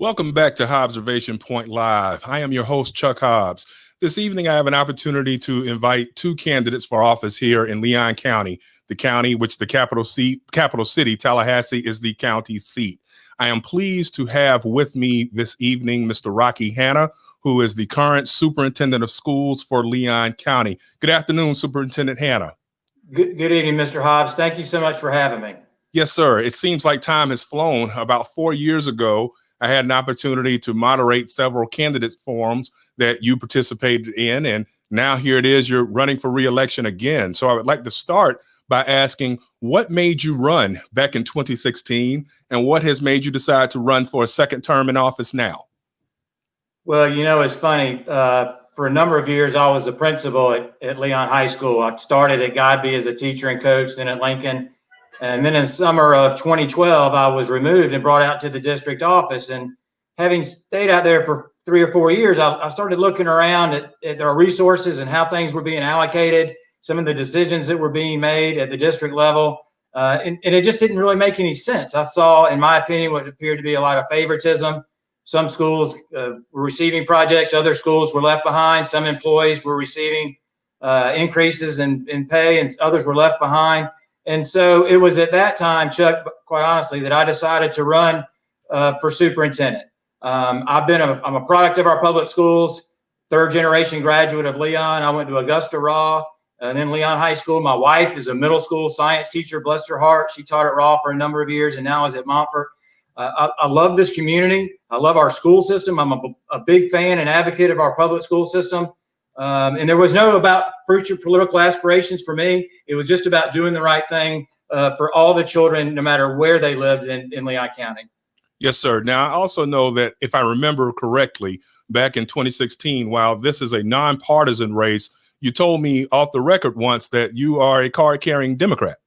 Welcome back to Observation Point Live. I am your host, Chuck Hobbs. This evening, I have an opportunity to invite two candidates for office here in Leon County, the county which the capital city, Tallahassee, is the county seat. I am pleased to have with me this evening Mr. Rocky Hanna, who is the current superintendent of schools for Leon County. Good afternoon, Superintendent Hanna. Good evening, Mr. Hobbs. Thank you so much for having me. Yes, sir. It seems like time has flown. About 4 years ago, I had an opportunity to moderate several candidate forums that you participated in, and now here it is, you're running for re-election again. So I would like to start by asking, what made you run back in 2016, and what has made you decide to run for a second term in office now? Well, it's funny. For a number of years, I was a principal at Leon High School. I started at Godby as a teacher and coach, then at Lincoln. And then in the summer of 2012, I was removed and brought out to the district office. And having stayed out there for 3 or 4 years, I started looking around at our resources and how things were being allocated, some of the decisions that were being made at the district level. And it just didn't really make any sense. I saw, in my opinion, what appeared to be a lot of favoritism. Some schools were receiving projects, other schools were left behind. Some employees were receiving increases in pay, and others were left behind. And so it was at that time, Chuck, quite honestly, that I decided to run for superintendent. I'm a product of our public schools, third generation graduate of Leon. I went to Augusta Raw and then Leon High School. My wife is a middle school science teacher, bless her heart. She taught at Raw for a number of years and now is at Montfort. I love this community. I love our school system. I'm a big fan and advocate of our public school system. And there was no about future political aspirations for me. It was just about doing the right thing for all the children, no matter where they lived in Leon County. Yes, sir. Now, I also know that if I remember correctly, back in 2016, while this is a nonpartisan race, you told me off the record once that you are a card-carrying Democrat.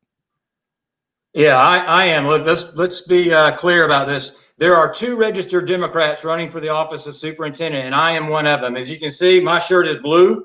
Yeah, I am. Look, let's be clear about this. There are 2 registered Democrats running for the office of superintendent, and I am one of them. As you can see, my shirt is blue.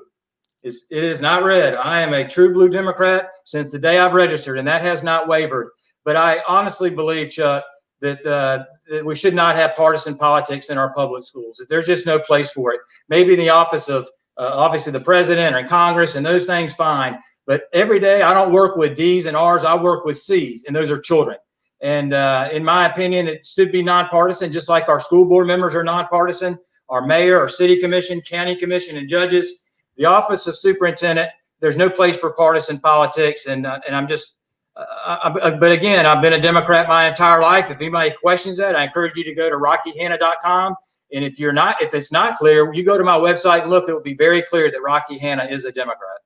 It is not red. I am a true blue Democrat since the day I've registered, and that has not wavered. But I honestly believe, Chuck, that we should not have partisan politics in our public schools. There's just no place for it. Maybe in the office of obviously the president or in Congress and those things, fine. But every day I don't work with D's and R's. I work with C's, and those are children. And in my opinion, it should be nonpartisan, just like our school board members are nonpartisan, our mayor, our city commission, county commission, and judges. The office of superintendent, there's no place for partisan politics. And I'm just, but again, I've been a Democrat my entire life. If anybody questions that, I encourage you to go to rockyhanna.com. And if it's not clear, you go to my website and look. It will be very clear that Rocky Hanna is a Democrat.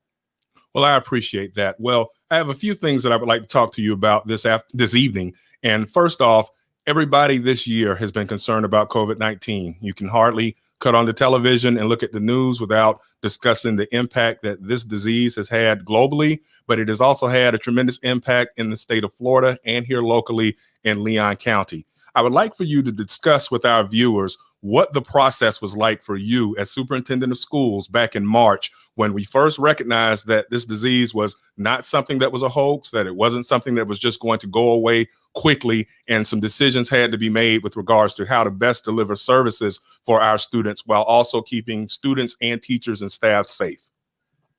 Well, I appreciate that. Well, I have a few things that I would like to talk to you about this evening. And first off, everybody this year has been concerned about COVID-19. You can hardly cut on the television and look at the news without discussing the impact that this disease has had globally, but it has also had a tremendous impact in the state of Florida and here locally in Leon County. I would like for you to discuss with our viewers what the process was like for you as superintendent of schools back in March, when we first recognized that this disease was not something that was a hoax, that it wasn't something that was just going to go away quickly, and some decisions had to be made with regards to how to best deliver services for our students while also keeping students and teachers and staff safe.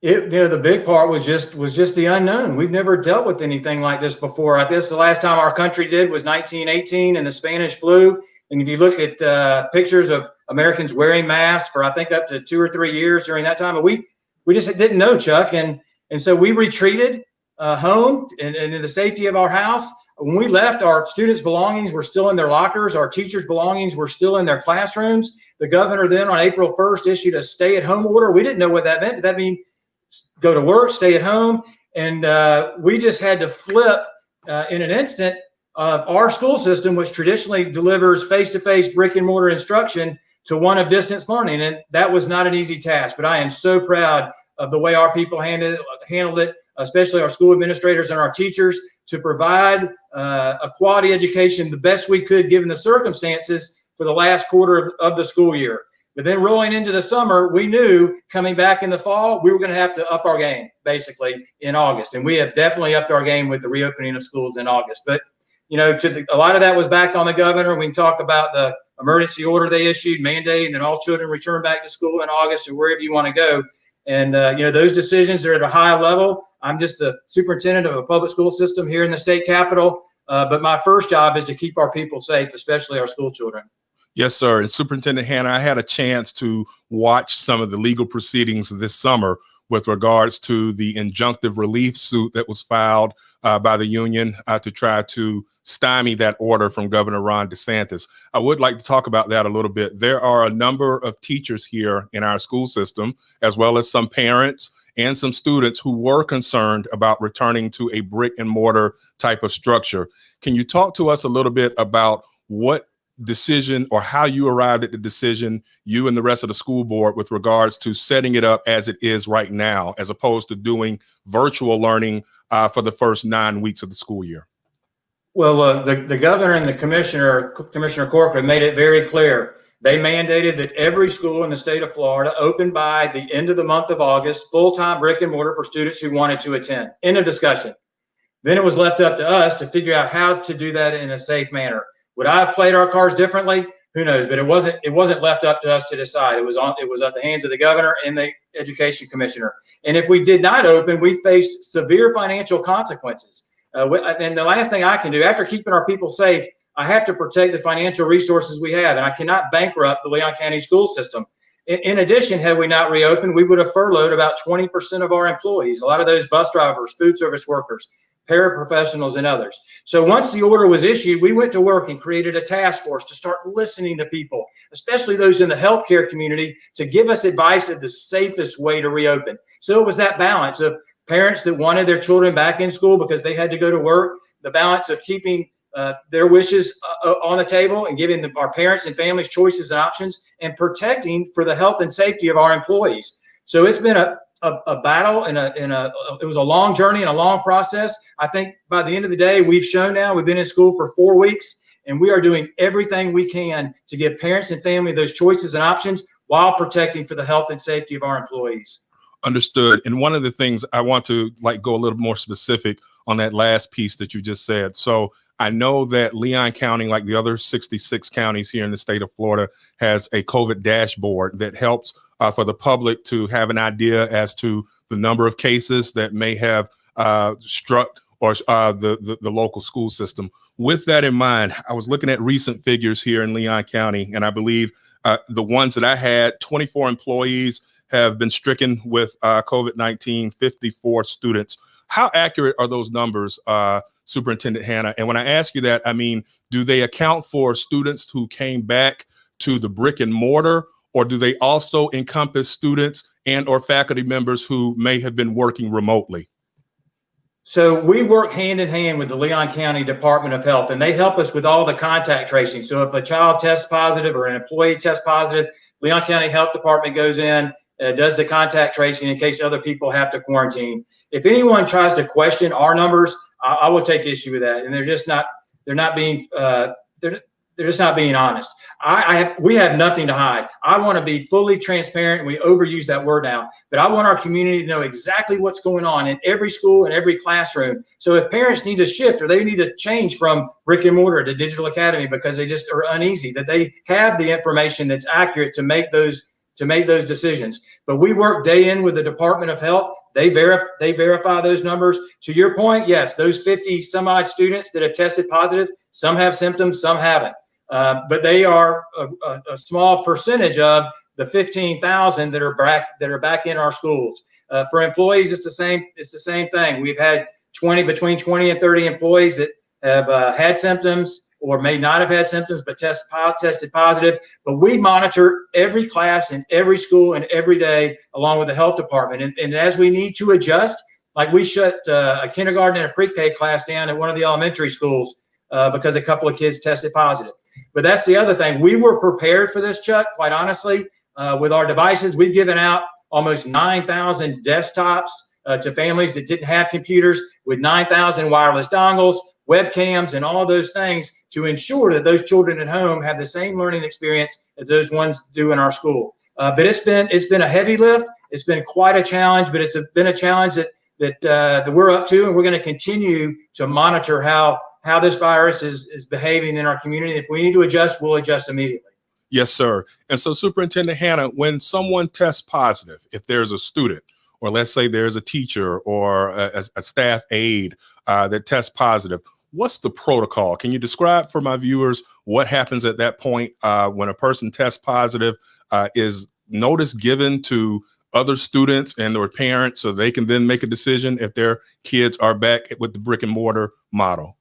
The big part was just the unknown. We've never dealt with anything like this before. I guess the last time our country did was 1918 and the Spanish flu. And if you look at pictures of Americans wearing masks for, I think, up to 2 or 3 years during that time, we just didn't know, Chuck. And so we retreated home and in the safety of our house. When we left, our students' belongings were still in their lockers. Our teachers' belongings were still in their classrooms. The governor then on April 1st issued a stay-at-home order. We didn't know what that meant. Did that mean go to work, stay at home? And we just had to flip in an instant our school system, which traditionally delivers face-to-face brick-and-mortar instruction, to one of distance learning. And that was not an easy task, but I am so proud of the way our people handled it, especially our school administrators and our teachers, to provide a quality education the best we could given the circumstances for the last quarter of the school year. But then rolling into the summer, we knew coming back in the fall, we were going to have to up our game basically in August. And we have definitely upped our game with the reopening of schools in August. But a lot of that was back on the governor. We can talk about the emergency order they issued mandating that all children return back to school in August or wherever you want to go. And, those decisions are at a high level. I'm just a superintendent of a public school system here in the state capitol. But my first job is to keep our people safe, especially our school children. Yes, sir. And Superintendent Hanna, I had a chance to watch some of the legal proceedings this summer with regards to the injunctive relief suit that was filed by the union to try to stymie that order from Governor Ron DeSantis. I would like to talk about that a little bit. There are a number of teachers here in our school system, as well as some parents and some students who were concerned about returning to a brick and mortar type of structure. Can you talk to us a little bit about what decision or how you arrived at the decision, you and the rest of the school board, with regards to setting it up as it is right now, as opposed to doing virtual learning for the first 9 weeks of the school year? Well, the governor and the Commissioner Corcoran, made it very clear. They mandated that every school in the state of Florida open by the end of the month of August, full-time brick and mortar for students who wanted to attend. End of discussion. Then it was left up to us to figure out how to do that in a safe manner. Would I have played our cards differently? Who knows? But it wasn't left up to us to decide. It was at the hands of the governor and the education commissioner. And if we did not open, we faced severe financial consequences. And the last thing I can do, after keeping our people safe, I have to protect the financial resources we have, and I cannot bankrupt the Leon County school system. In addition, had we not reopened, we would have furloughed about 20% of our employees, a lot of those bus drivers, food service workers, paraprofessionals, and others. So once the order was issued, we went to work and created a task force to start listening to people, especially those in the healthcare community, to give us advice of the safest way to reopen. So it was that balance of parents that wanted their children back in school because they had to go to work, the balance of keeping their wishes on the table and giving our parents and families choices and options, and protecting for the health and safety of our employees. So it's been a battle and it was a long journey and a long process. I think by the end of the day, we've shown now we've been in school for 4 weeks, and we are doing everything we can to give parents and family those choices and options while protecting for the health and safety of our employees. Understood. And one of the things I want to go a little more specific on that last piece that you just said. So I know that Leon County, like the other 66 counties here in the state of Florida, has a COVID dashboard that helps for the public to have an idea as to the number of cases that may have struck or the local school system. With that in mind, I was looking at recent figures here in Leon County, and I believe the ones that I had, 24 employees have been stricken with COVID-19, 54 students. How accurate are those numbers, Superintendent Hanna? And when I ask you that, I mean, do they account for students who came back to the brick and mortar, or do they also encompass students and or faculty members who may have been working remotely? So we work hand in hand with the Leon County Department of Health, and they help us with all the contact tracing. So if a child tests positive or an employee tests positive, Leon County Health Department goes in, does the contact tracing in case other people have to quarantine. If anyone tries to question our numbers, I will take issue with that, and they're just not being honest. We have nothing to hide. I want to be fully transparent, and we overuse that word now, but I want our community to know exactly what's going on in every school and every classroom. So if parents need to shift or they need to change from brick and mortar to digital academy because they just are uneasy, that they have the information that's accurate to make those decisions. But we work day in with the Department of Health. They verify those numbers. To your point, yes, those 50 some odd students that have tested positive, some have symptoms, some haven't. But they are a small percentage of the 15,000 that are back in our schools. For employees, it's the same thing. We've had between 20 and 30 employees that have had symptoms or may not have had symptoms but tested positive. But we monitor every class in every school and every day along with the health department. And as we need to adjust, like we shut a kindergarten and a pre-K class down at one of the elementary schools because a couple of kids tested positive. But that's the other thing. We were prepared for this, Chuck, quite honestly. With our devices, we've given out almost 9,000 desktops to families that didn't have computers, with 9,000 wireless dongles, webcams, and all those things to ensure that those children at home have the same learning experience as those ones do in our school. But it's been a heavy lift. It's been quite a challenge, but it's been a challenge that we're up to, and we're going to continue to monitor how how this virus is behaving in our community. If we need to adjust, we'll adjust immediately. Yes, sir. And so, Superintendent Hanna, when someone tests positive, if there's a student, or let's say there's a teacher or a staff aide that tests positive, what's the protocol? Can you describe for my viewers what happens at that point when a person tests positive? Is notice given to other students and their parents so they can then make a decision if their kids are back with the brick and mortar model?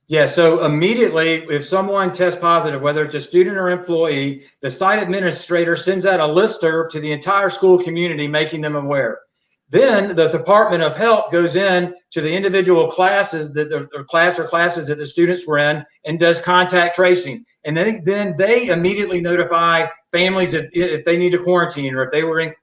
Yeah, so immediately, if someone tests positive, whether it's a student or employee, the site administrator sends out a listserv to the entire school community, making them aware. Then the Department of Health goes in to the individual classes that their class or classes that the students were in and does contact tracing. And then they immediately notify families if they need to quarantine or if they were in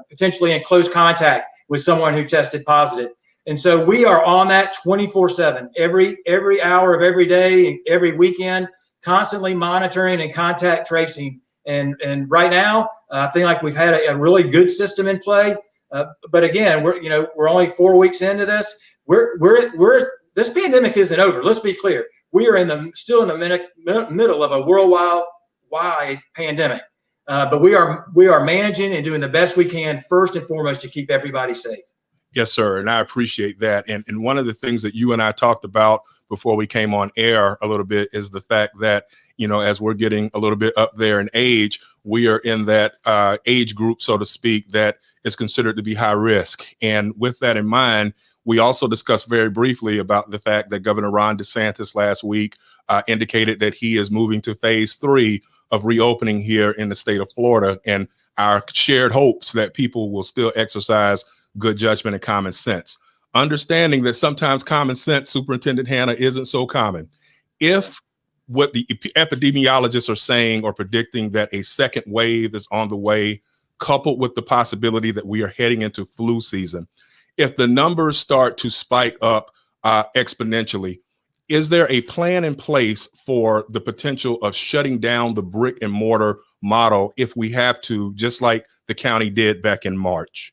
potentially in close contact with someone who tested positive. And so we are on that 24/7, every hour of every day, every weekend, constantly monitoring and contact tracing. And right now, I think like we've had a really good system in play. But again, we're only 4 weeks into this. This pandemic isn't over. Let's be clear. We are still in the middle of a worldwide pandemic. But we are managing and doing the best we can first and foremost to keep everybody safe. Yes, sir. And I appreciate that. And one of the things that you and I talked about before we came on air a little bit is the fact that, as we're getting a little bit up there in age, we are in that age group, so to speak, that is considered to be high risk. And with that in mind, we also discussed very briefly about the fact that Governor Ron DeSantis last week indicated that he is moving to phase 3 of reopening here in the state of Florida, and our shared hopes that people will still exercise good judgment and common sense, understanding that sometimes common sense, Superintendent Hanna, isn't so common. If what the epidemiologists are saying or predicting that a second wave is on the way, coupled with the possibility that we are heading into flu season, if the numbers start to spike up exponentially, is there a plan in place for the potential of shutting down the brick and mortar model if we have to, just like the county did back in March?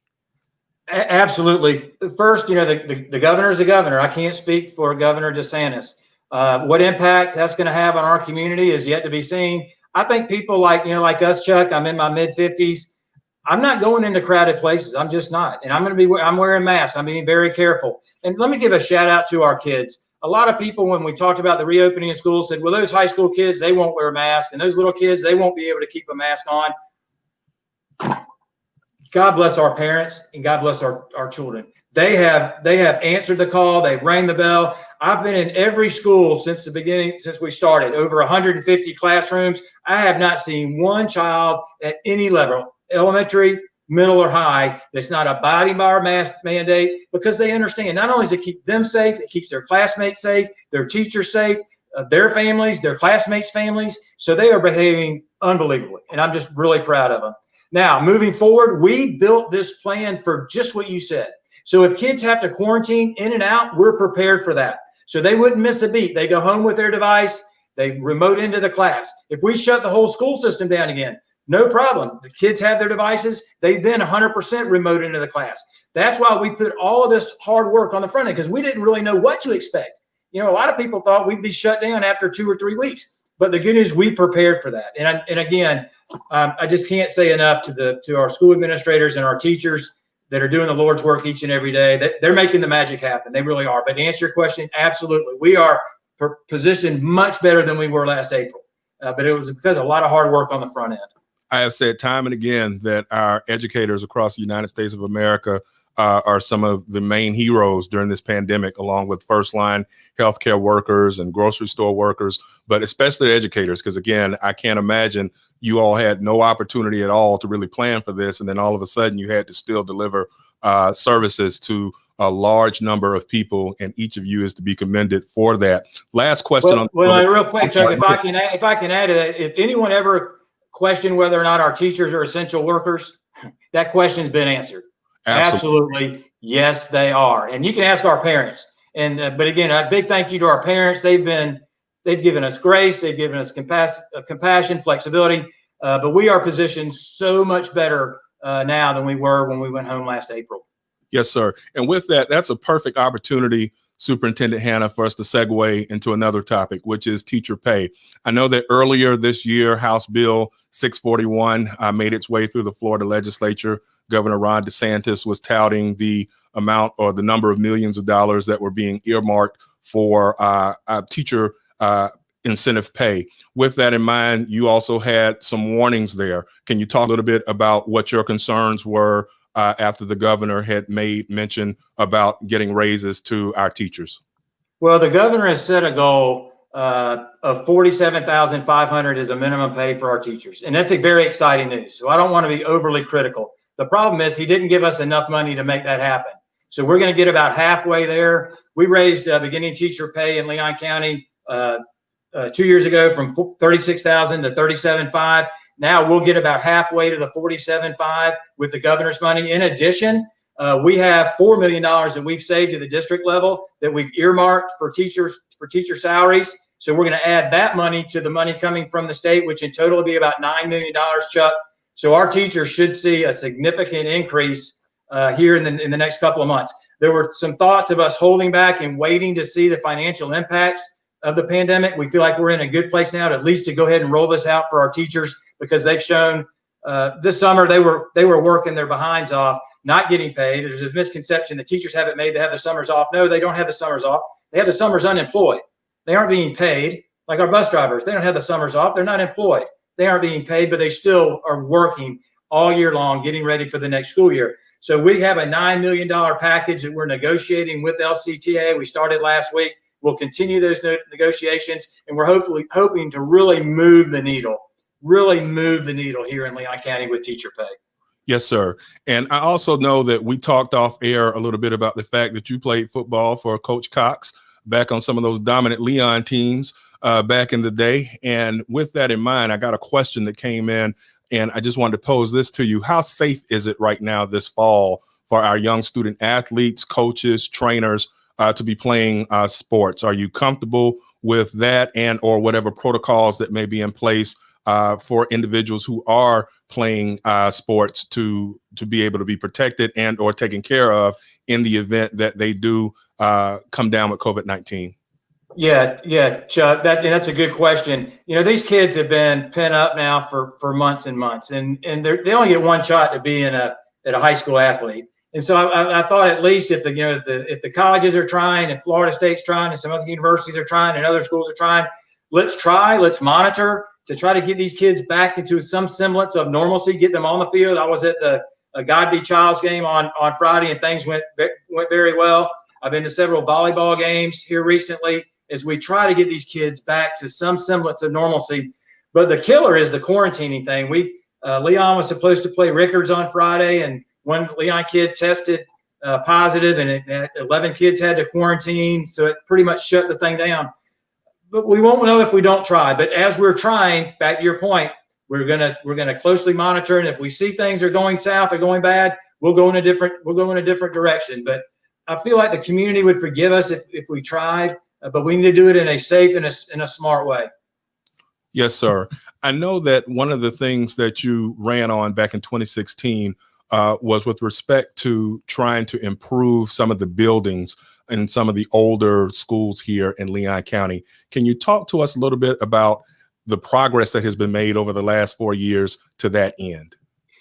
Absolutely. First, the governor's the governor. I can't speak for Governor DeSantis. What impact that's going to have on our community is yet to be seen. I think people like us, Chuck, I'm in my mid-50s. I'm not going into crowded places. I'm just not. And I'm wearing masks. I'm being very careful. And let me give a shout out to our kids. A lot of people, when we talked about the reopening of schools, said, well, those high school kids, they won't wear masks. And those little kids, they won't be able to keep a mask on. God bless our parents and God bless our children. They have answered the call. They've rang the bell. I've been in every school since the beginning, since we started, over 150 classrooms. I have not seen one child at any level, elementary, middle, or high, that's not abiding by our mask mandate, because they understand not only does it keep them safe, it keeps their classmates safe, their teachers safe, their families, their classmates' families. So they are behaving unbelievably. And I'm just really proud of them. Now, moving forward, we built this plan for just what you said. So if kids have to quarantine in and out, we're prepared for that. So they wouldn't miss a beat. They go home with their device. They remote into the class. If we shut the whole school system down again, no problem. The kids have their devices. They then 100% remote into the class. That's why we put all of this hard work on the front end, because we didn't really know what to expect. A lot of people thought we'd be shut down after 2 or 3 weeks. But the good news, we prepared for that. And again, I just can't say enough to our school administrators and our teachers that are doing the Lord's work each and every day. They're making the magic happen. They really are. But to answer your question, absolutely. We are positioned much better than we were last April. But it was because of a lot of hard work on the front end. I have said time and again that our educators across the United States of America are some of the main heroes during this pandemic, along with first line healthcare workers and grocery store workers, but especially educators, because again, I can't imagine you all had no opportunity at all to really plan for this. And then all of a sudden you had to still deliver services to a large number of people, and each of you is to be commended for that. Last question. Real quick, Chuck, if I can add to that, if anyone ever questioned whether or not our teachers are essential workers, that question's been answered. Absolutely. Yes, they are. And you can ask our parents. And but again, a big thank you to our parents. They've given us grace. They've given us compassion, flexibility. But we are positioned so much better now than we were when we went home last April. Yes, sir. And with that, that's a perfect opportunity, Superintendent Hanna, for us to segue into another topic, which is teacher pay. I know that earlier this year, House Bill 641 made its way through the Florida legislature. Governor Ron DeSantis was touting the amount or the number of millions of dollars that were being earmarked for teacher incentive pay. With that in mind, you also had some warnings there. Can you talk a little bit about what your concerns were after the governor had made mention about getting raises to our teachers? Well, the governor has set a goal of $47,500 as a minimum pay for our teachers. And that's a very exciting news. So I don't want to be overly critical. The problem is he didn't give us enough money to make that happen. So we're going to get about halfway there. We raised beginning teacher pay in Leon County 2 years ago from $36,000 to $37,500. Now we'll get about halfway to the $47,500 with the governor's money. In addition, we have $4 million that we've saved to the district level that we've earmarked for teacher salaries. So we're going to add that money to the money coming from the state, which in total will be about $9 million, Chuck. So our teachers should see a significant increase here in the next couple of months. There were some thoughts of us holding back and waiting to see the financial impacts of the pandemic. We feel like we're in a good place now to at least to go ahead and roll this out for our teachers, because they've shown this summer they were working their behinds off, not getting paid. There's a misconception that teachers have it made. They have the summers off. No, they don't have the summers off. They have the summers unemployed. They aren't being paid. Like our bus drivers, they don't have the summers off. They're not employed. They aren't being paid, but they still are working all year long, getting ready for the next school year. So we have a $9 million package that we're negotiating with LCTA. We started last week. We'll continue those negotiations, and we're hoping to really move the needle here in Leon County with teacher pay. Yes, sir. And I also know that we talked off air a little bit about the fact that you played football for Coach Cox back on some of those dominant Leon teams back in the day. And with that in mind, I got a question that came in, and I just wanted to pose this to you. How safe is it right now this fall for our young student athletes, coaches, trainers to be playing sports? Are you comfortable with that, and or whatever protocols that may be in place for individuals who are playing sports to be able to be protected and or taken care of in the event that they do come down with COVID-19? Yeah, Chuck, that's a good question. You know, these kids have been pent up now for months and months, and they only get one shot to be at a high school athlete. And so I thought at least if the colleges are trying, and Florida State's trying, and some other universities are trying, and other schools are trying, let's monitor to try to get these kids back into some semblance of normalcy, get them on the field. I was at the God Be Child's game on Friday, and things went very well. I've been to several volleyball games here recently as we try to get these kids back to some semblance of normalcy. But the killer is the quarantining thing. Leon was supposed to play Rickards on Friday, and one Leon kid tested positive, and 11 kids had to quarantine. So it pretty much shut the thing down. But we won't know if we don't try. But as we're trying, back to your point, we're gonna closely monitor, and if we see things are going south or going bad, we'll go in a different direction. But I feel like the community would forgive us if we tried, but we need to do it in a safe and in a smart way. Yes, sir. I know that one of the things that you ran on back in 2016 was with respect to trying to improve some of the buildings in some of the older schools here in Leon County. Can you talk to us a little bit about the progress that has been made over the last 4 years to that end?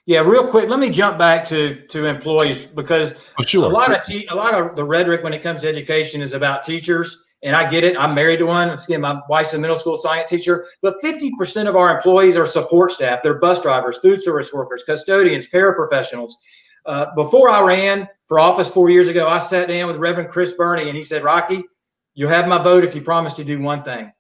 Yeah, real quick, let me jump back to employees, because sure. a lot of the rhetoric when it comes to education is about teachers, and I get it. I'm married to one. Again, my wife's a middle school science teacher, but 50% of our employees are support staff. They're bus drivers, food service workers, custodians, paraprofessionals. Before I ran for office 4 years ago, I sat down with Reverend Chris Burney, and he said, Rocky, you have my vote if you promise to do one thing.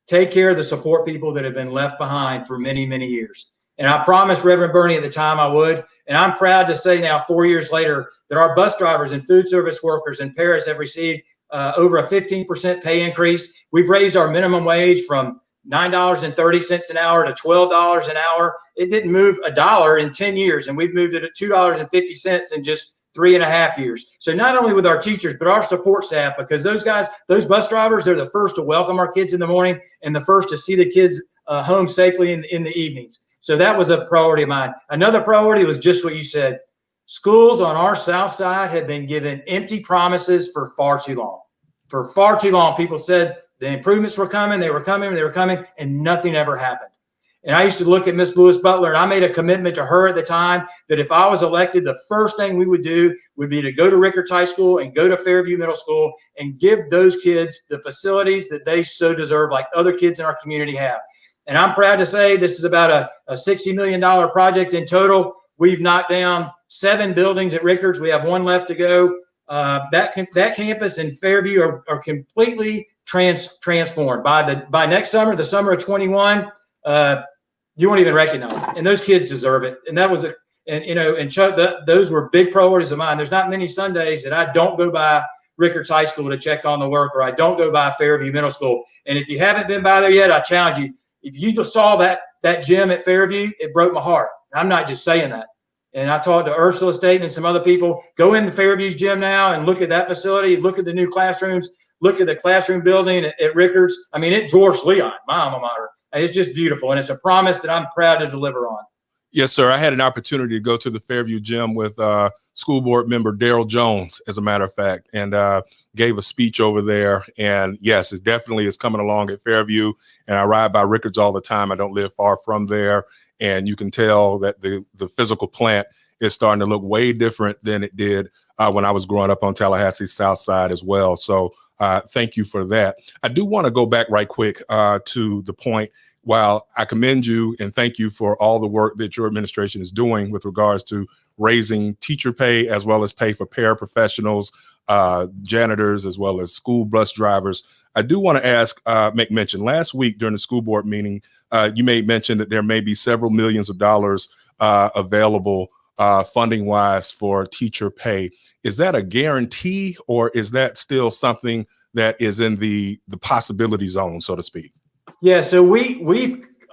Take care of the support people that have been left behind for many, many years. And I promised Reverend Burney at the time I would. And I'm proud to say now, 4 years later, that our bus drivers and food service workers and paras have received over a 15% pay increase. We've raised our minimum wage from $9.30 an hour to $12 an hour. It didn't move a dollar in 10 years, and we've moved it at $2.50 in just 3.5 years. So not only with our teachers, but our support staff, because those guys, those bus drivers, they're the first to welcome our kids in the morning and the first to see the kids home safely in the evenings. So that was a priority of mine. Another priority was just what you said. Schools on our south side have been given empty promises for far too long. for far too long, people said the improvements were coming, they were coming, and nothing ever happened. And I used to look at Miss Lewis Butler, and I made a commitment to her at the time that if I was elected, the first thing we would do would be to go to Rickards High School and go to Fairview Middle School and give those kids the facilities that they so deserve, like other kids in our community have. And I'm proud to say this is about a $60 million project in total. We've knocked down 7 buildings at Rickards. We have 1 left to go. That campus in Fairview are completely transformed. By next summer, the summer of 21, you won't even recognize it. And those kids deserve it. And that was and Chuck, those were big priorities of mine. There's not many Sundays that I don't go by Rickards High School to check on the work, or I don't go by Fairview Middle School. And if you haven't been by there yet, I challenge you. If you saw that gym at Fairview, it broke my heart. I'm not just saying that. And I talked to Ursula Staten and some other people. Go into Fairview's gym now and look at that facility. Look at the new classrooms. Look at the classroom building at Rickards. I mean, it dwarfs Leon, my alma mater. It's just beautiful, and it's a promise that I'm proud to deliver on. Yes, sir. I had an opportunity to go to the Fairview gym with school board member Daryl Jones, as a matter of fact, and gave a speech over there. And yes, it definitely is coming along at Fairview. And I ride by Rickards all the time. I don't live far from there. And you can tell that the physical plant is starting to look way different than it did when I was growing up on Tallahassee's South Side as well. So thank you for that. I do want to go back right quick to the point. While I commend you and thank you for all the work that your administration is doing with regards to raising teacher pay, as well as pay for paraprofessionals, janitors, as well as school bus drivers, I do want to make mention. Last week during the school board meeting, you made mention that there may be several millions of dollars available funding wise for teacher pay. Is that a guarantee, or is that still something that is in the possibility zone, so to speak? Yeah, so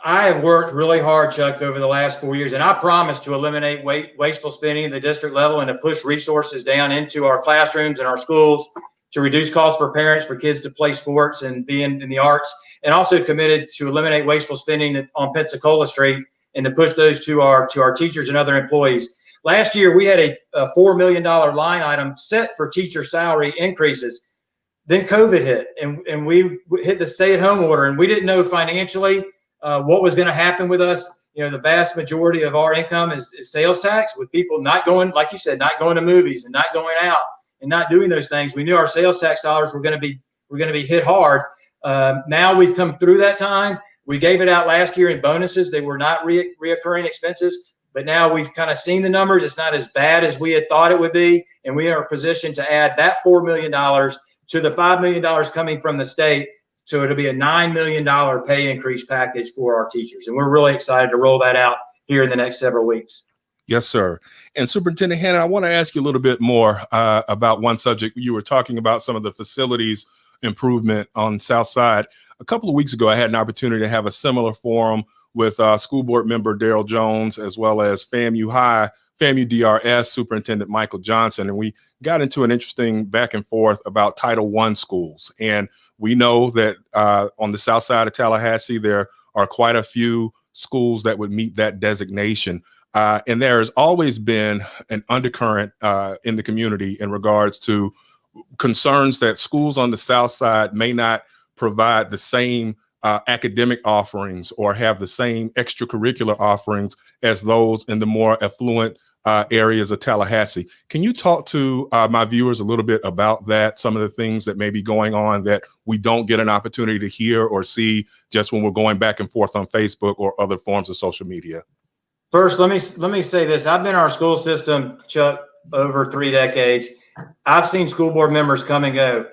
I have worked really hard, Chuck, over the last 4 years, and I promised to eliminate wasteful spending at the district level and to push resources down into our classrooms and our schools to reduce costs for parents, for kids to play sports and be in the arts, and also committed to eliminate wasteful spending on Pensacola Street and to push those to our teachers and other employees. Last year, we had a $4 million line item set for teacher salary increases. Then COVID hit, and we hit the stay-at-home order, and we didn't know financially what was going to happen with us. You know, the vast majority of our income is sales tax, with people not going, like you said, not going to movies and not going out and not doing those things. We knew our sales tax dollars were going to be hit hard. Now we've come through that time. We gave it out last year in bonuses. They were not reoccurring expenses, but now we've kind of seen the numbers. It's not as bad as we had thought it would be, and we are in a position to add that $4 million to the $5 million coming from the state. So it'll be a $9 million pay increase package for our teachers. And we're really excited to roll that out here in the next several weeks. Yes, sir. And Superintendent Hanna, I want to ask you a little bit more about one subject. You were talking about some of the facilities improvement on South Side. A couple of weeks ago, I had an opportunity to have a similar forum with school board member Daryl Jones, as well as FAMU DRS Superintendent Michael Johnson, and we got into an interesting back and forth about Title I schools. And we know that on the south side of Tallahassee, there are quite a few schools that would meet that designation. And there has always been an undercurrent in the community in regards to concerns that schools on the south side may not provide the same academic offerings or have the same extracurricular offerings as those in the more affluent areas of Tallahassee. Can you talk to my viewers a little bit about that, some of the things that may be going on that we don't get an opportunity to hear or see just when we're going back and forth on Facebook or other forms of social media? First, let me say this. I've been in our school system, Chuck, over 3 decades. I've seen school board members come and go.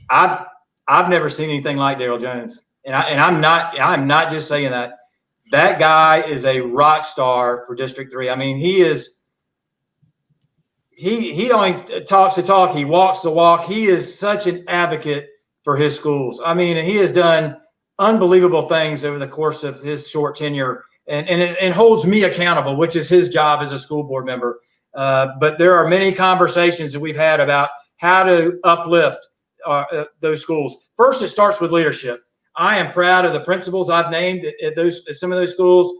I've never seen anything like Daryl Jones. And I'm not just saying that. That guy is a rock star for District 3. I mean, he only talks the talk, he walks the walk. He is such an advocate for his schools. I mean, he has done unbelievable things over the course of his short tenure and holds me accountable, which is his job as a school board member. But there are many conversations that we've had about how to uplift those schools. First, it starts with leadership. I am proud of the principals I've named at some of those schools: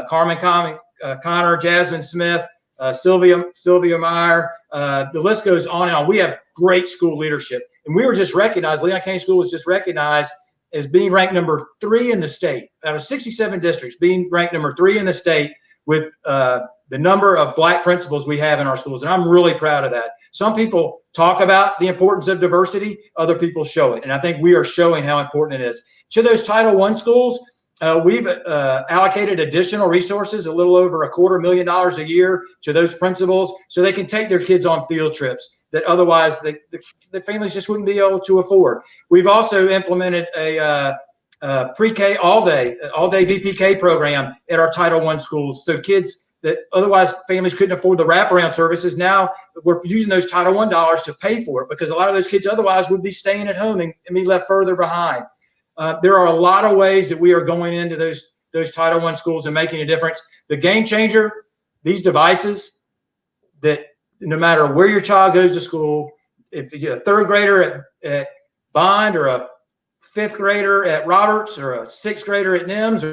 Carmen Connor, Jasmine Smith, Sylvia Meyer. The list goes on and on. We have great school leadership. And we were just recognized, Leon County School was just recognized as being ranked number 3 in the state out of 67 districts, being ranked number 3 in the state with the number of Black principals we have in our schools. And I'm really proud of that. Some people talk about the importance of diversity, other people show it. And I think we are showing how important it is. To those Title I schools, we've allocated additional resources, a little over $250,000 a year to those principals so they can take their kids on field trips that otherwise the families just wouldn't be able to afford. We've also implemented a pre-K all-day VPK program at our Title I schools. So kids that otherwise families couldn't afford the wraparound services, now we're using those Title I dollars to pay for it, because a lot of those kids otherwise would be staying at home and be left further behind. There are a lot of ways that we are going into those Title I schools and making a difference. The game changer, these devices that no matter where your child goes to school, if you're a 3rd grader at Bond, or a 5th grader at Roberts, or a 6th grader at NIMS,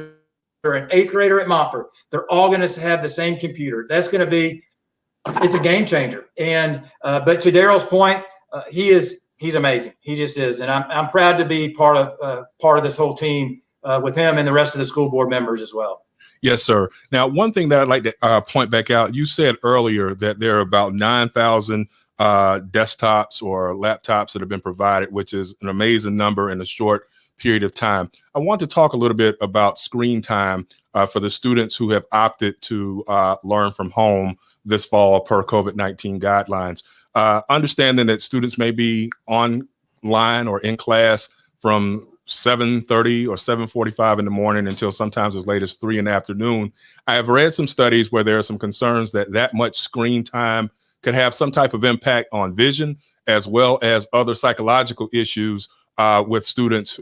or an 8th grader at Montfort, they're all going to have the same computer. That's going to be, it's a game changer. And but to Daryl's point, he's amazing. He just is, and I'm proud to be part of this whole team with him and the rest of the school board members as well. Yes, sir. Now, one thing that I'd like to point back out, you said earlier that there are about 9,000 desktops or laptops that have been provided, which is an amazing number in a short period of time. I want to talk a little bit about screen time for the students who have opted to learn from home this fall per COVID-19 guidelines. Understanding that students may be online or in class from 7:30 or 7:45 in the morning until sometimes as late as 3 in the afternoon. I have read some studies where there are some concerns that much screen time could have some type of impact on vision, as well as other psychological issues with students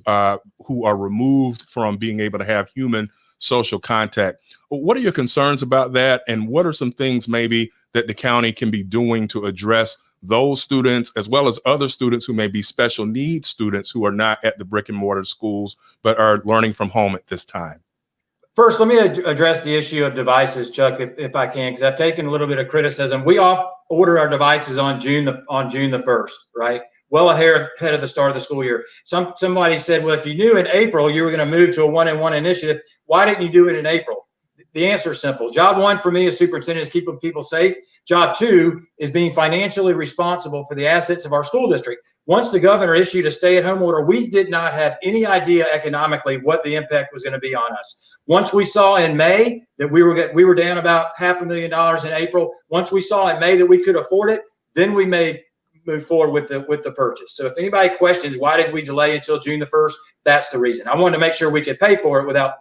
who are removed from being able to have human social contact. What are your concerns about that? And what are some things maybe that the county can be doing to address those students, as well as other students who may be special needs students who are not at the brick and mortar schools, but are learning from home at this time? First, let me address the issue of devices, Chuck, if I can, because I've taken a little bit of criticism. We ordered our devices on June the 1st, right? Well ahead of the start of the school year. Somebody said, well, if you knew in April you were going to move to a 1-in-1 initiative, why didn't you do it in April? The answer is simple. Job 1 for me as superintendent is keeping people safe. Job 2 is being financially responsible for the assets of our school district. Once the governor issued a stay-at-home order, we did not have any idea economically what the impact was going to be on us. Once we saw in May that we were down about $500,000 in April. Once we saw in May that we could afford it, then we move forward with the purchase. So if anybody questions why did we delay until June the 1st, that's the reason. I wanted to make sure we could pay for it without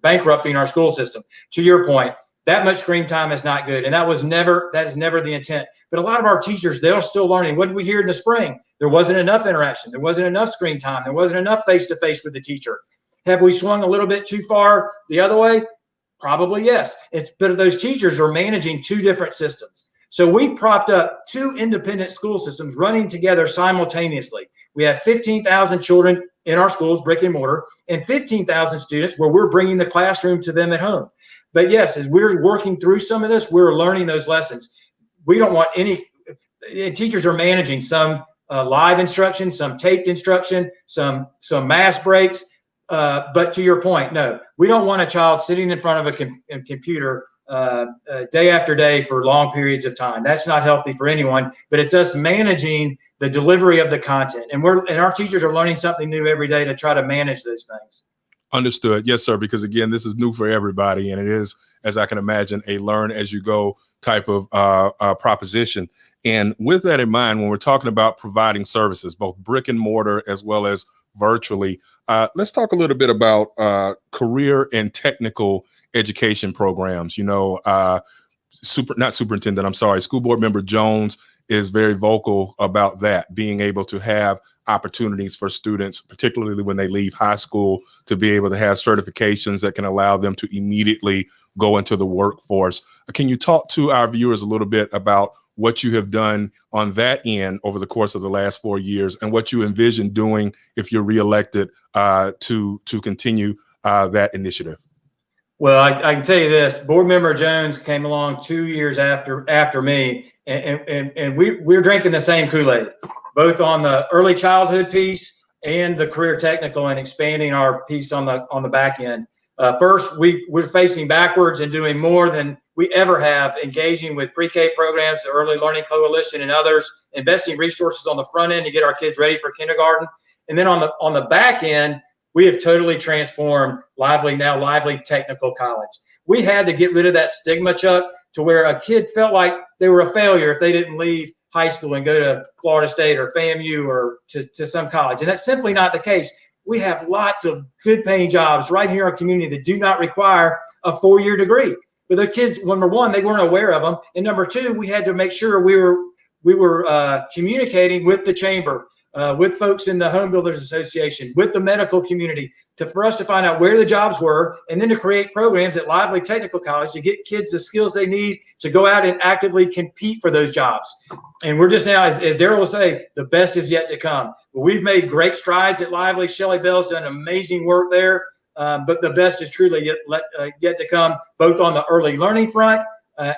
bankrupting our school system. To your point, that much screen time is not good. And that is never the intent. But a lot of our teachers, they're still learning. What did we hear in the spring? There wasn't enough interaction. There wasn't enough screen time. There wasn't enough face-to-face with the teacher. Have we swung a little bit too far the other way? Probably yes. But those teachers are managing 2 different systems. So we propped up 2 independent school systems running together simultaneously. We have 15,000 children in our schools, brick and mortar, and 15,000 students where we're bringing the classroom to them at home. But yes, as we're working through some of this, we're learning those lessons. We don't want teachers are managing some live instruction, some taped instruction, some mass breaks. But to your point, no, we don't want a child sitting in front of a computer day after day for long periods of time. That's not healthy for anyone, but it's us managing the delivery of the content. And our teachers are learning something new every day to try to manage those things. Understood. Yes, sir. Because again, this is new for everybody. And it is, as I can imagine, a learn as you go type of proposition. And with that in mind, when we're talking about providing services, both brick and mortar as well as virtually, let's talk a little bit about career and technical education programs. School board member Jones is very vocal about that, being able to have opportunities for students, particularly when they leave high school, to be able to have certifications that can allow them to immediately go into the workforce. Can you talk to our viewers a little bit about what you have done on that end over the course of the last 4 years and what you envision doing if you're reelected to continue that initiative? Well, I can tell you this, board member Jones came along 2 years after me, and we're drinking the same Kool-Aid. both on the early childhood piece and the career technical, and expanding our piece on the back end. First, we're facing backwards and doing more than we ever have, engaging with pre-K programs, the Early Learning Coalition and others, investing resources on the front end to get our kids ready for kindergarten. And then on the back end, we have totally transformed Lively Technical College. We had to get rid of that stigma, Chuck, to where a kid felt like they were a failure if they didn't leave high school and go to Florida State or FAMU or to some college. And that's simply not the case. We have lots of good paying jobs right here in our community that do not require a 4-year degree. But the kids, number one, they weren't aware of them. And number two, we had to make sure we were communicating with the chamber, with folks in the Home Builders Association, with the medical community, for us to find out where the jobs were, and then to create programs at Lively Technical College to get kids the skills they need to go out and actively compete for those jobs. And we're just now, as Daryl will say, the best is yet to come. But we've made great strides at Lively. Shelley Bell's done amazing work there, but the best is truly yet to come, both on the early learning front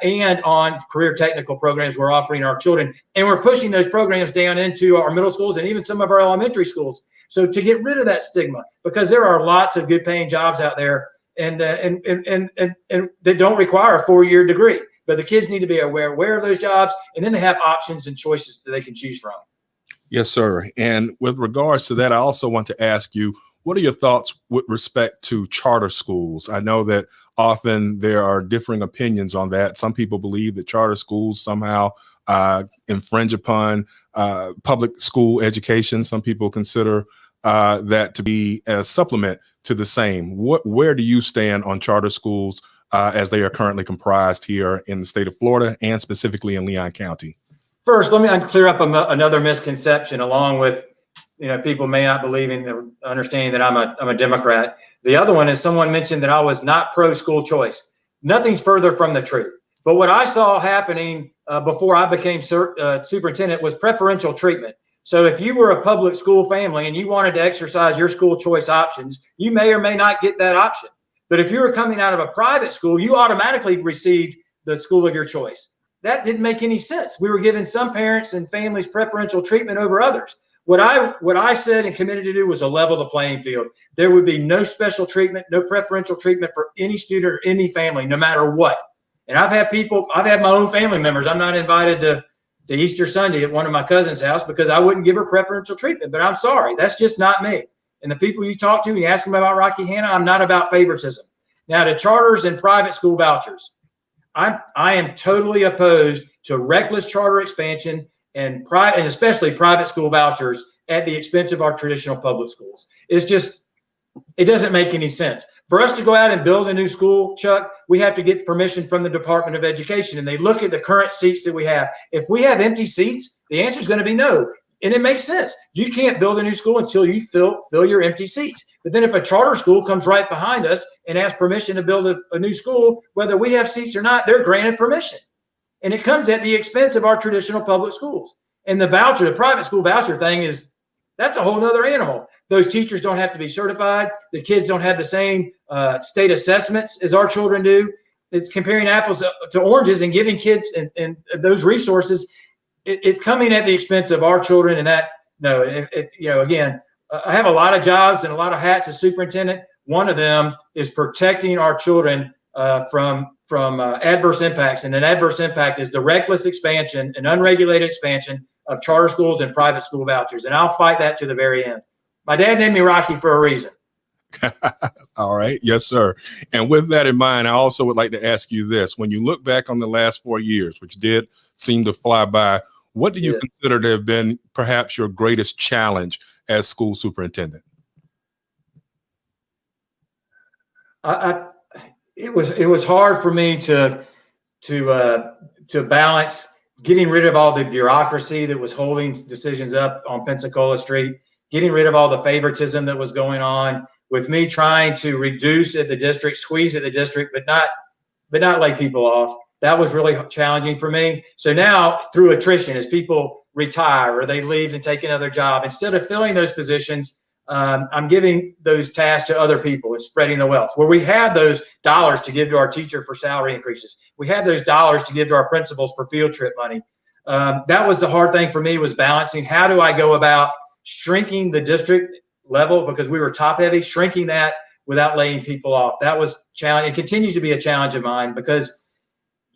and on career technical programs we're offering our children. And we're pushing those programs down into our middle schools and even some of our elementary schools. So to get rid of that stigma, because there are lots of good paying jobs out there and that don't require a 4-year degree, but the kids need to be aware of those jobs, and then they have options and choices that they can choose from. Yes, sir. And with regards to that, I also want to ask you, what are your thoughts with respect to charter schools? I know that often there are differing opinions on that. Some people believe that charter schools somehow infringe upon public school education. Some people consider that to be a supplement to the same. Where do you stand on charter schools as they are currently comprised here in the state of Florida and specifically in Leon County? First, let me clear up another misconception, along with, people may not believing or understanding that I'm a Democrat. The other one is someone mentioned that I was not pro school choice. Nothing's further from the truth. But what I saw happening before I became superintendent was preferential treatment. So if you were a public school family and you wanted to exercise your school choice options, you may or may not get that option. But if you were coming out of a private school, you automatically received the school of your choice. That didn't make any sense. We were giving some parents and families preferential treatment over others. What I said and committed to do was to level the playing field. There would be no special treatment, no preferential treatment for any student or any family, no matter what. And I've had my own family members. I'm not invited to Easter Sunday at one of my cousin's house because I wouldn't give her preferential treatment, but I'm sorry, that's just not me. And the people you talk to and you ask them about Rocky Hanna, I'm not about favoritism. Now, to charters and private school vouchers, I am totally opposed to reckless charter expansion and especially private school vouchers at the expense of our traditional public schools. It doesn't make any sense. For us to go out and build a new school, Chuck, we have to get permission from the Department of Education, and they look at the current seats that we have. If we have empty seats, the answer is going to be no. And it makes sense. You can't build a new school until you fill your empty seats. But then if a charter school comes right behind us and asks permission to build a new school, whether we have seats or not, they're granted permission. And it comes at the expense of our traditional public schools. And the private school voucher thing that's a whole nother animal. Those teachers don't have to be certified. The kids don't have the same state assessments as our children do. It's comparing apples to oranges and giving kids and those resources. It's coming at the expense of our children, and again, I have a lot of jobs and a lot of hats as superintendent. One of them is protecting our children from adverse impacts, and an adverse impact is the reckless expansion and unregulated expansion of charter schools and private school vouchers, and I'll fight that to the very end. My dad named me Rocky for a reason. All right. Yes, sir. And with that in mind, I also would like to ask you this. When you look back on the last 4 years, which did seem to fly by, what do you consider to have been perhaps your greatest challenge as school superintendent? It was hard for me to balance getting rid of all the bureaucracy that was holding decisions up on Pensacola Street, getting rid of all the favoritism that was going on, with me trying to reduce at the district, squeeze at the district, but not lay people off. That was really challenging for me. So now, through attrition, as people retire or they leave and take another job, instead of filling those positions, I'm giving those tasks to other people and spreading the wealth. Where we had those dollars to give to our teacher for salary increases, we had those dollars to give to our principals for field trip money. That was the hard thing for me, was balancing. How do I go about shrinking the district level, because we were top heavy, shrinking that without laying people off? That was challenge. It continues to be a challenge of mine because,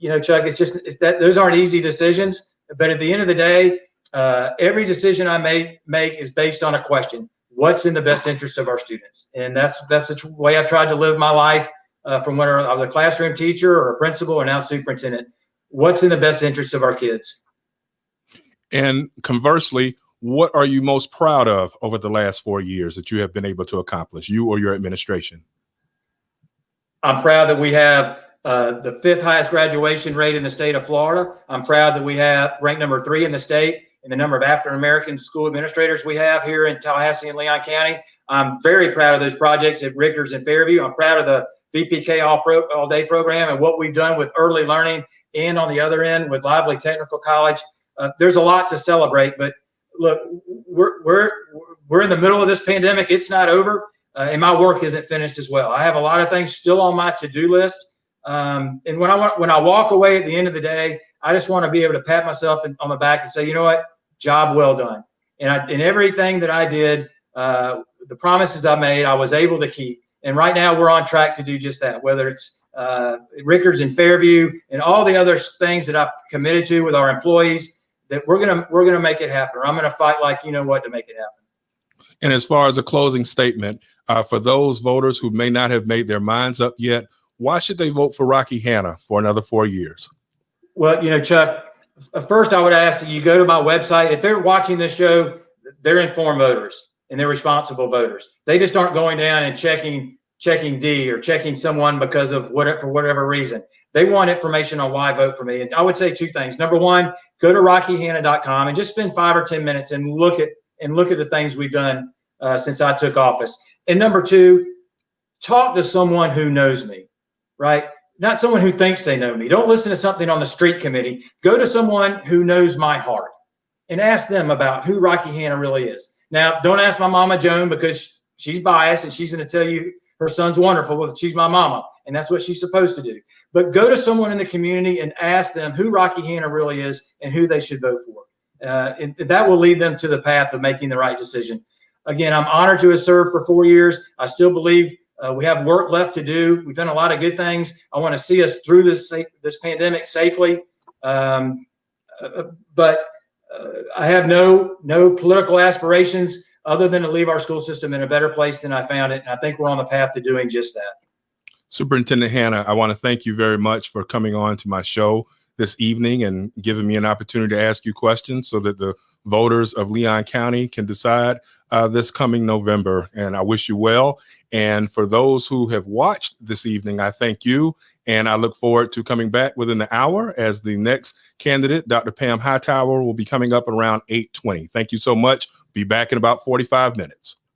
Chuck, it's that those aren't easy decisions. But at the end of the day, every decision I make is based on a question: what's in the best interest of our students? And that's the way I've tried to live my life from when I was a classroom teacher or a principal or now superintendent. What's in the best interest of our kids? And conversely, what are you most proud of over the last 4 years that you have been able to accomplish, you or your administration? I'm proud that we have the 5th highest graduation rate in the state of Florida. I'm proud that we have ranked number 3 in the state in the number of African-American school administrators we have here in Tallahassee and Leon County. I'm very proud of those projects at Rickers and Fairview. I'm proud of the VPK all day program and what we've done with early learning, and on the other end with Lively Technical College. There's a lot to celebrate, but look, we're in the middle of this pandemic. It's not over, and my work isn't finished as well. I have a lot of things still on my to-do list. And when I walk away at the end of the day, I just want to be able to pat myself on the back and say, you know what, job well done. And everything that I did, the promises I made, I was able to keep. And right now we're on track to do just that, whether it's Rickers and Fairview and all the other things that I've committed to with our employees, that we're gonna make it happen. Or I'm gonna fight like you know what to make it happen. And as far as a closing statement, for those voters who may not have made their minds up yet, why should they vote for Rocky Hanna for another 4 years? Well, Chuck, first I would ask that you go to my website. If they're watching this show, they're informed voters and they're responsible voters. They just aren't going down and checking D or checking someone because of for whatever reason. They want information on why vote for me. And I would say 2 things. Number 1, go to rockyhanna.com and just spend 5 or 10 minutes and look at the things we've done since I took office. And number 2, talk to someone who knows me, right? Not someone who thinks they know me. Don't listen to something on the street committee. Go to someone who knows my heart and ask them about who Rocky Hanna really is. Now, don't ask my mama Joan, because she's biased and she's going to tell you her son's wonderful. Well, she's my mama, and that's what she's supposed to do. But go to someone in the community and ask them who Rocky Hanna really is and who they should vote for. And that will lead them to the path of making the right decision. Again, I'm honored to have served for 4 years. I still believe we have work left to do. We've done a lot of good things. I want to see us through this pandemic safely. But I have no political aspirations other than to leave our school system in a better place than I found it. And I think we're on the path to doing just that. Superintendent Hanna, I want to thank you very much for coming on to my show this evening and giving me an opportunity to ask you questions so that the voters of Leon County can decide this coming November. And I wish you well. And for those who have watched this evening, I thank you. And I look forward to coming back within the hour as the next candidate, Dr. Pam Hightower, will be coming up around 8:20. Thank you so much. Be back in about 45 minutes.